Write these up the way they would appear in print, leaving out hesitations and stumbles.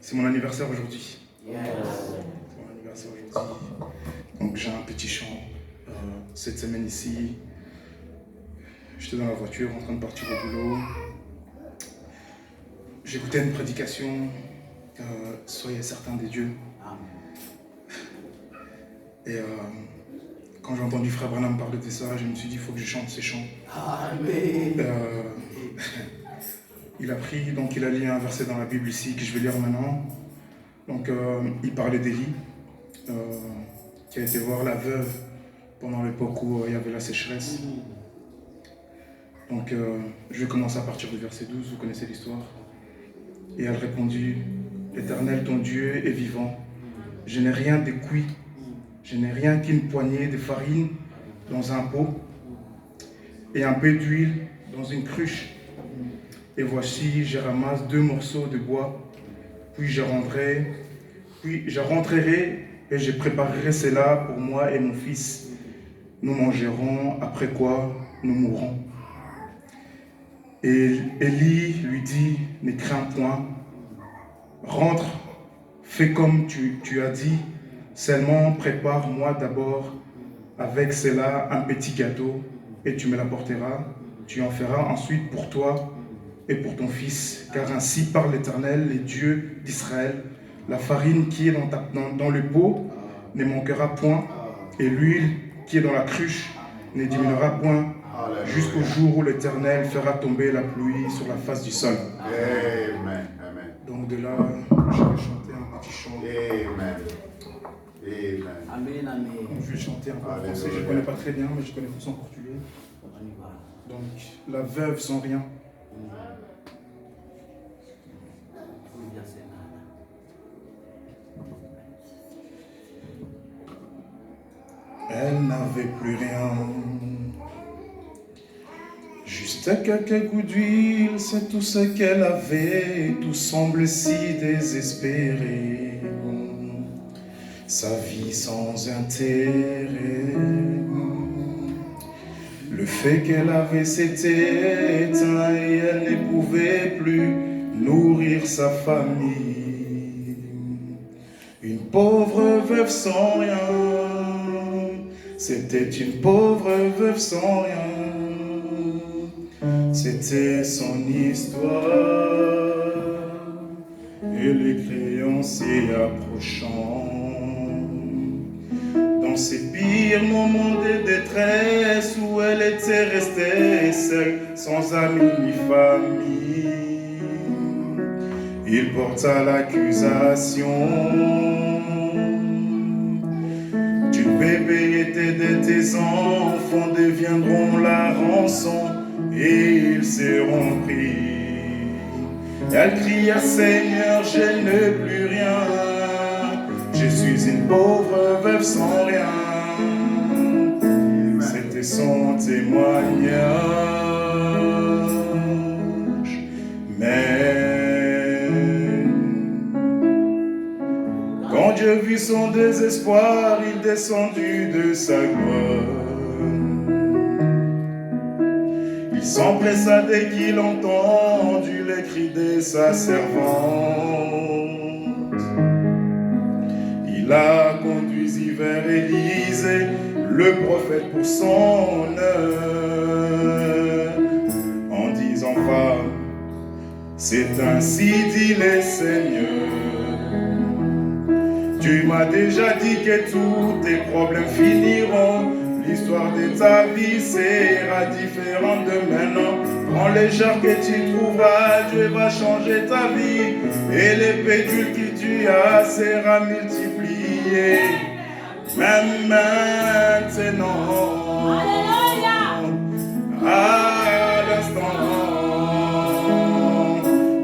C'est mon anniversaire aujourd'hui. C'est mon anniversaire aujourd'hui. Donc j'ai un petit chant. Cette semaine ici, j'étais dans la voiture en train de partir au boulot. J'écoutais une prédication. Soyez certains des dieux. Et quand j'ai entendu Frère Branham parler de ça, je me suis dit, il faut que je chante ces chants. Amen. Il a pris, donc il a lu un verset dans la Bible ici que je vais lire maintenant. Donc il parlait d'Élie, qui a été voir la veuve pendant l'époque où il y avait la sécheresse. Donc je vais commencer à partir du verset 12, vous connaissez l'histoire. Et elle répondit, Éternel, ton Dieu est vivant. Je n'ai rien de cuit, je n'ai rien qu'une poignée de farine dans un pot et un peu d'huile dans une cruche. Et voici, je ramasse 2 morceaux de bois, puis je rentrerai et je préparerai cela pour moi et mon fils. Nous mangerons, après quoi nous mourrons. Et Élie lui dit, ne crains point, rentre, fais comme tu as dit, seulement prépare-moi d'abord avec cela un petit gâteau et tu me l'apporteras. Tu en feras ensuite pour toi et pour ton fils, car ainsi parle l'Éternel, les dieux d'Israël. La farine qui est dans le pot ne manquera point, et l'huile qui est dans la cruche ne diminuera point, jusqu'au jour où l'Éternel fera tomber la pluie sur la face du sol. Amen. Donc de là, je vais chanter un petit chant. Amen. Amen. Je vais chanter un peu en français, je ne connais pas très bien, mais je connais plus en portugais. Donc, la veuve sans rien. Elle n'avait plus rien, juste quelques gouttes d'huile, c'est tout ce qu'elle avait, tout semble si désespéré, sa vie sans intérêt. Le fait qu'elle avait s'était éteint et elle ne pouvait plus nourrir sa famille. Une pauvre veuve sans rien, c'était une pauvre veuve sans rien, c'était son histoire. Et les créanciers approchant, dans ses pires moments de détresse où elle était restée seule, sans amis ni famille, il porta l'accusation. Tu bébé était de tes enfants deviendront la rançon et ils seront pris. Elle cria, Seigneur, je n'ai plus rien. Je suis une pauvre veuve sans rien. C'était son témoignage. Mais quand Dieu vit son désespoir, il descendit de sa gloire. Il s'empressa dès qu'il entendit les cris de sa servante. Il la conduisit vers Élisée, le prophète pour son heure, en disant, femme, c'est ainsi dit le Seigneur. Tu m'as déjà dit que tous tes problèmes finiront. L'histoire de ta vie sera différente de maintenant. Prends les jarres que tu trouveras, Dieu va changer ta vie. Et les pédules que tu as sera multipliée. Même maintenant, à l'instant,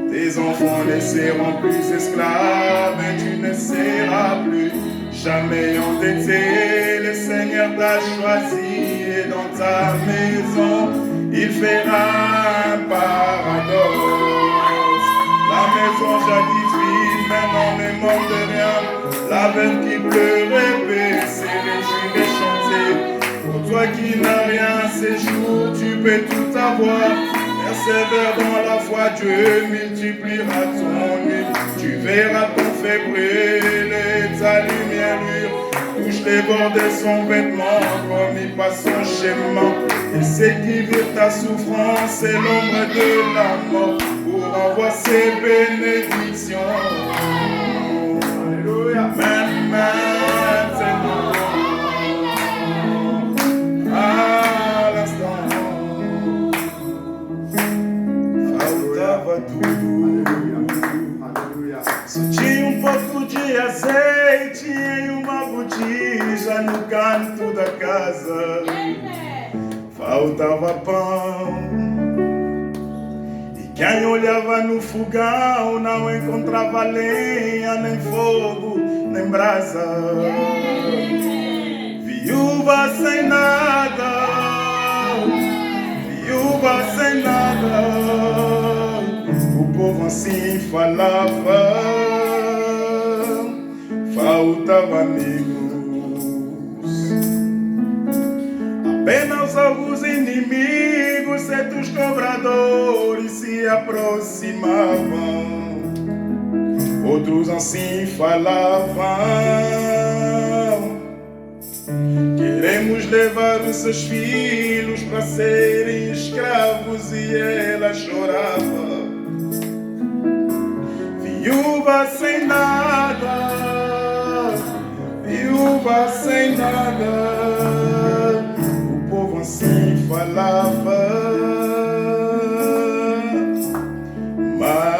tes enfants ne seront plus esclaves et tu ne seras plus jamais endetté. Le Seigneur t'a choisi et dans ta maison, il fera un paradoxe. La maison jadis vide, maintenant ne manque de rien. La veuve qui pleurait, baissait les yeux et chantait. Pour toi qui n'as rien, ces jours, tu peux tout avoir. persévère dans la foi, Dieu multipliera ton huile. Tu verras ton feu brûler, ta lumière lui touche les bords de son vêtement, comme il passe son chemin. Et c'est qui vire ta souffrance, c'est l'ombre de la mort, pour avoir ses bénédictions. Alléluia. Même maintenant, à l'instant, faltava tudo. Só tinha pouco de azeite em uma botija no canto da casa. Faltava pão. E quem olhava no fogão não encontrava lenha, nem fogo, nem brasa. Viúva sem nada, viúva sem nada. O povo assim falava, faltava amigos. Apenas alguns inimigos, certos cobradores se aproximavam. Outros assim falavam: queremos levar os seus filhos para serem escravos. E ela chorava, viúva sem nada, viúva sem nada. O povo assim falava, mas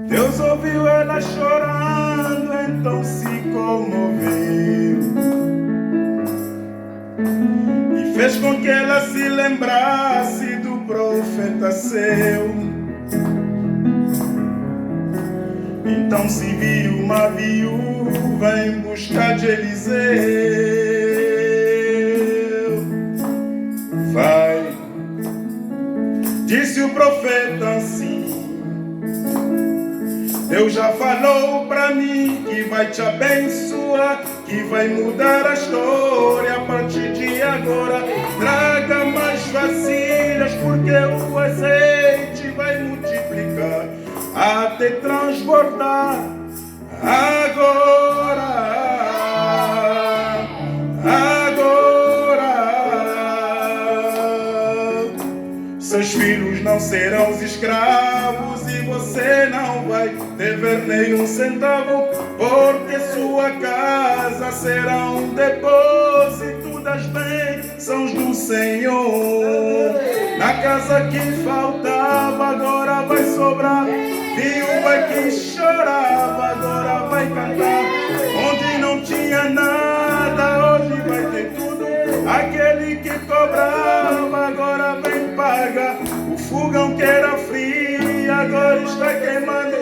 Deus ouviu ela chorando, então se comoveu e fez com que ela se lembrasse do profeta seu. Então se viu uma viúva em busca de Eliseu. Vai, disse o profeta assim: Deus já falou pra mim que vai te abençoar, que vai mudar a história a partir de agora. Traga mais vasilhas, porque o azeite vai multiplicar até transbordar. Agora, agora, seus filhos não serão os escravos e você não vai dever nenhum centavo, porque sua casa será um depósito das bênçãos do Senhor. Na casa que faltava agora vai sobrar. Viúva que chorava agora vai cantar. Onde não tinha nada hoje vai ter tudo. Aquele que cobrava agora vem pagar. O fogão que era frio agora está queimando.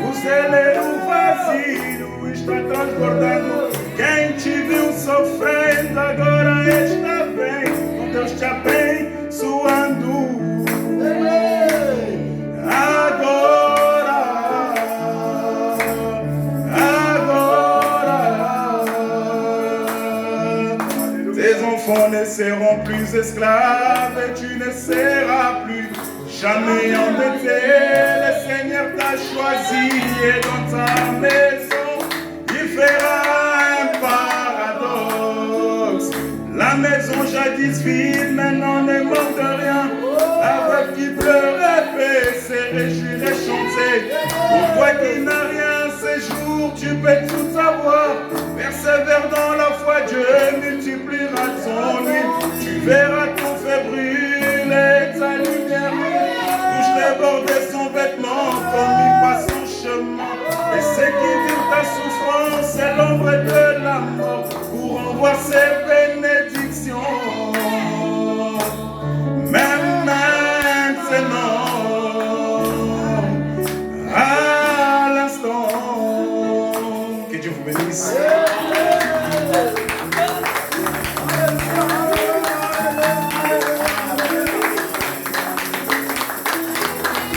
O celeiro vazio está transbordando. Quem te viu sofrendo agora está bem, com Deus te abençoando. Agora, agora, tes enfants ne seront plus esclaves et tu ne seras plus jamais endetté. Le Seigneur t'a choisi et dans ta maison il fera un paradoxe. La maison jadis vide maintenant ne manque de rien. La veuve qui pleurait peut se réjouir et chanter. Pour toi qui n'as rien ces jours tu peux tout avoir. Persévère dans la foi, Dieu multipliera ton huile. Tu verras ton feu brûler, ta lumière touche les bords de son vêtement comme il passe son chemin. Et c'est qui vit ta souffrance, c'est l'ombre de la mort pour envoyer ses